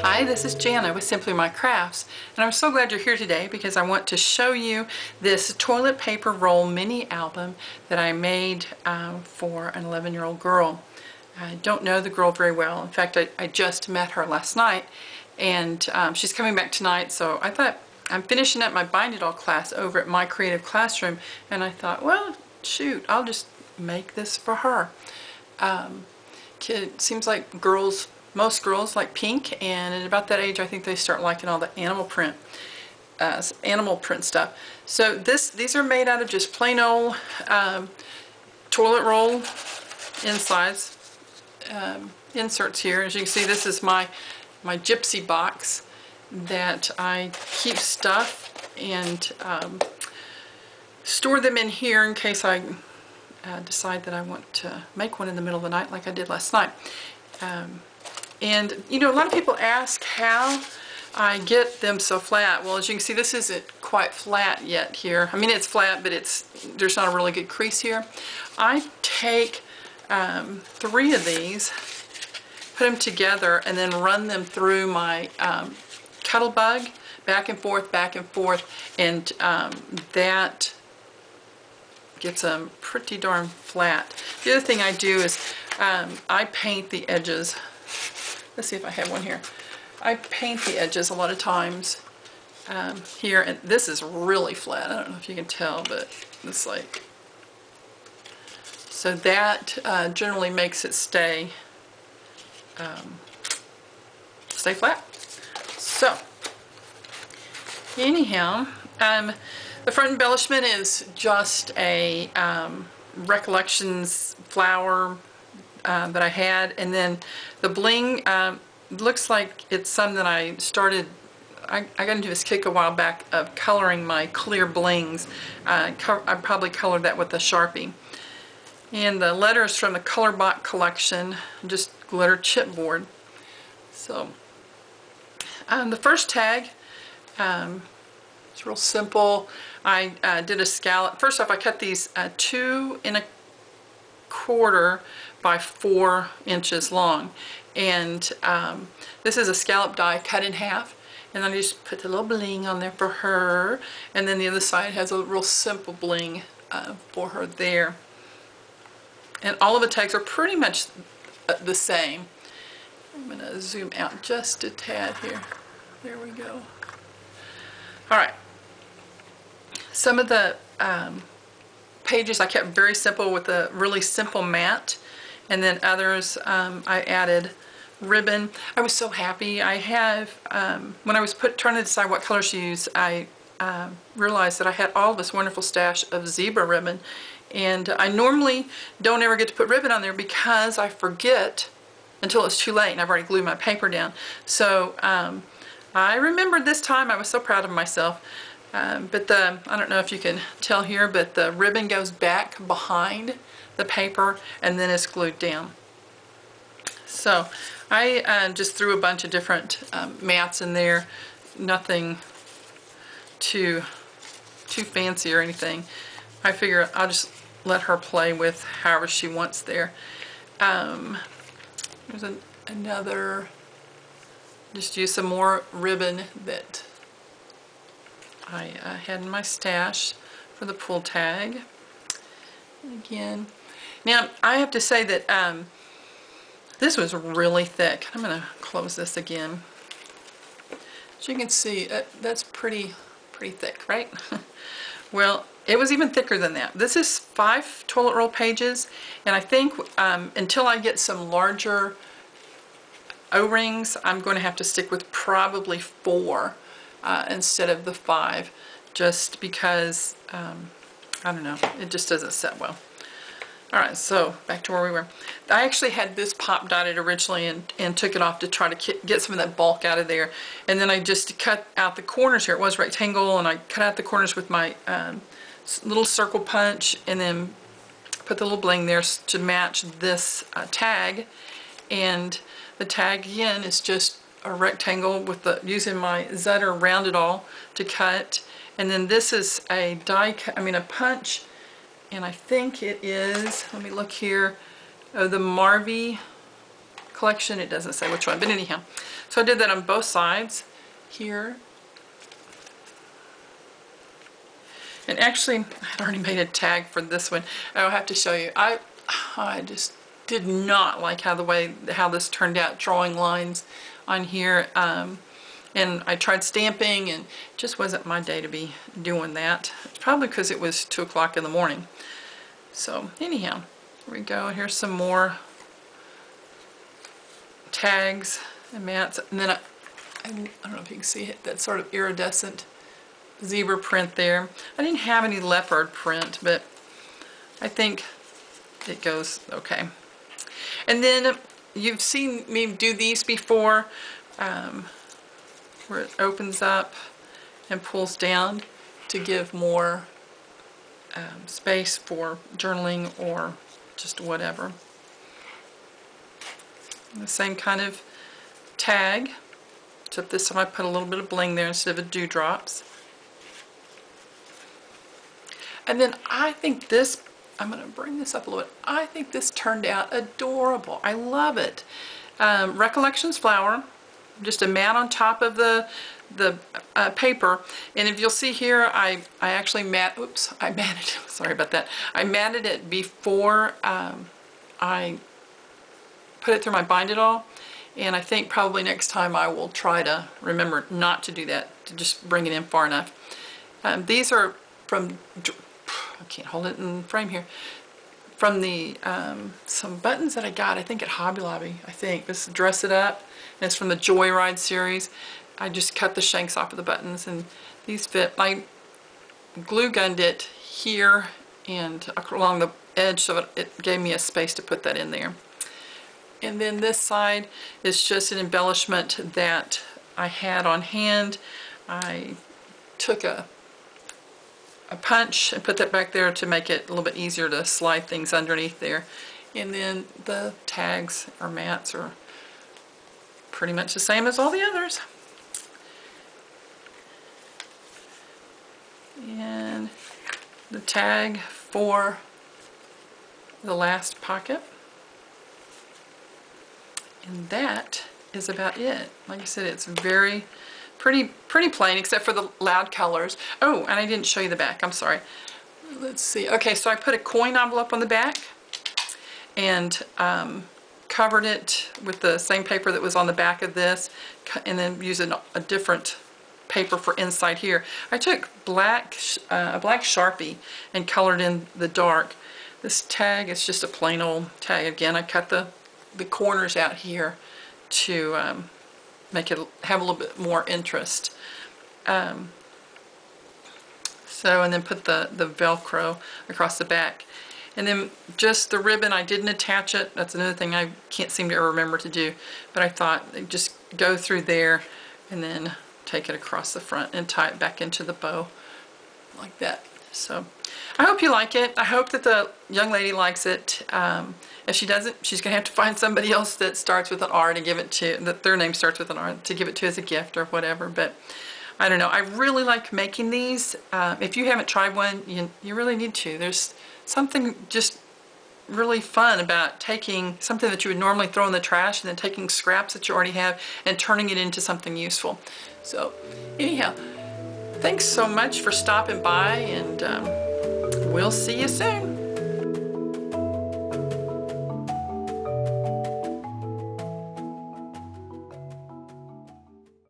Hi, this is Jana with Simply My Crafts, and I'm so glad you're here today because I want to show you this toilet paper roll mini album that I made for an 11-year-old girl. I don't know the girl very well. In fact, I just met her last night, and she's coming back tonight, so I thought I'm finishing up my Bind It All class over at My Creative Classroom, and I thought, well, shoot, I'll just make this for her. It seems like most girls like pink, and at about that age I think they start liking all the animal print stuff. So these are made out of just plain old toilet roll insides, inserts here. As you can see, this is my gypsy box that I keep stuff and store them in here in case I decide that I want to make one in the middle of the night like I did last night. And you know, a lot of people ask how I get them so flat. Well, as you can see, this isn't quite flat yet here. I mean, it's flat, but there's not a really good crease here. I take 3 of these, put them together, and then run them through my Cuttlebug back and forth, and that gets them pretty darn flat. The other thing I do is I paint the edges. Let's see if I have one here. I paint the edges a lot of times here, and this is really flat. I don't know if you can tell, but it's like, so that generally makes it stay flat. So anyhow, the front embellishment is just a Recollections flower that I had, and then the bling looks like it's some that I started. I got into this kick a while back of coloring my clear blings. I probably colored that with a Sharpie. And the letters from the Colorbot collection, just glitter chipboard. So the first tag, it's real simple. I did a scallop. First off, I cut these 2 1/4 by 4 inches long, and this is a scallop die cut in half, and then I just put the little bling on there for her, and then the other side has a real simple bling for her there. And all of the tags are pretty much the same. I'm going to zoom out just a tad here. There we go. Alright, some of the pages I kept very simple with a really simple mat, and then others I added ribbon. I was so happy. I have, when I was trying to decide what colors to use, I realized that I had all this wonderful stash of zebra ribbon, and I normally don't ever get to put ribbon on there because I forget until it's too late and I've already glued my paper down. So I remembered this time. I was so proud of myself. But I don't know if you can tell here, but the ribbon goes back behind the paper and then it's glued down. So I just threw a bunch of different mats in there, nothing too fancy or anything. I figure I'll just let her play with however she wants there. There's another, just use some more ribbon that I had in my stash for the pull tag. Again, now I have to say that this was really thick. I'm going to close this again. As you can see, that's pretty thick, right? Well, it was even thicker than that. This is 5 toilet roll pages, and I think until I get some larger O-rings, I'm going to have to stick with probably 4. Instead of the 5, just because I don't know, it just doesn't set well. Alright, so back to where we were. I actually had this pop dotted originally and took it off to try to get some of that bulk out of there, and then I just cut out the corners here. It was rectangle, and I cut out the corners with my little circle punch, and then put the little bling there to match this tag. And the tag again is just a rectangle with using my Zutter Round It All to cut, and then this is a a punch, and I think it is, let me look here, the Marvy collection. It doesn't say which one, but anyhow. So I did that on both sides here. And actually, I'd already made a tag for this one. I'll have to show you. I just did not like how this turned out, drawing lines on here. And I tried stamping, and it just wasn't my day to be doing that. It's probably because it was 2 o'clock in the morning. So anyhow, here we go. Here's some more tags and mats. And then I don't know if you can see it, that sort of iridescent zebra print there. I didn't have any leopard print, but I think it goes okay. And then you've seen me do these before, where it opens up and pulls down to give more space for journaling or just whatever. And the same kind of tag, except this time I put a little bit of bling there instead of dewdrops. And then I think this, I'm going to bring this up a little bit. I think this turned out adorable. I love it. Recollections flower, just a mat on top of the paper. And if you'll see here, I actually I matted, sorry about that. I matted it before I put it through my bind it all. And I think probably next time I will try to remember not to do that, to just bring it in far enough. These are from, I can't hold it in frame here, from the some buttons that I got, I think at Hobby Lobby, I think. This is Dress It Up, and it's from the Joyride series. I just cut the shanks off of the buttons, and these fit. I glue gunned it here and along the edge, so it gave me a space to put that in there. And then this side is just an embellishment that I had on hand. I took a punch and put that back there to make it a little bit easier to slide things underneath there. And then the tags or mats are pretty much the same as all the others. And the tag for the last pocket. And that is about it. Like I said, it's very pretty plain, except for the loud colors. Oh, and I didn't show you the back. I'm sorry. Let's see. Okay, so I put a coin envelope on the back and covered it with the same paper that was on the back of this, and then using a different paper for inside here. I took a black Sharpie and colored in the dark. This tag is just a plain old tag. Again, I cut the corners out here to make it have a little bit more interest. And then put the Velcro across the back. And then just the ribbon, I didn't attach it. That's another thing I can't seem to ever remember to do. But I thought I'd just go through there and then take it across the front and tie it back into the bow like that. So I hope you like it. I hope that the young lady likes it. If she doesn't, she's going to have to find somebody else that starts with an R to give it to, that their name starts with an R, to give it to as a gift or whatever. But I don't know. I really like making these. If you haven't tried one, you really need to. There's something just really fun about taking something that you would normally throw in the trash and then taking scraps that you already have and turning it into something useful. So anyhow, thanks so much for stopping by, and we'll see you soon.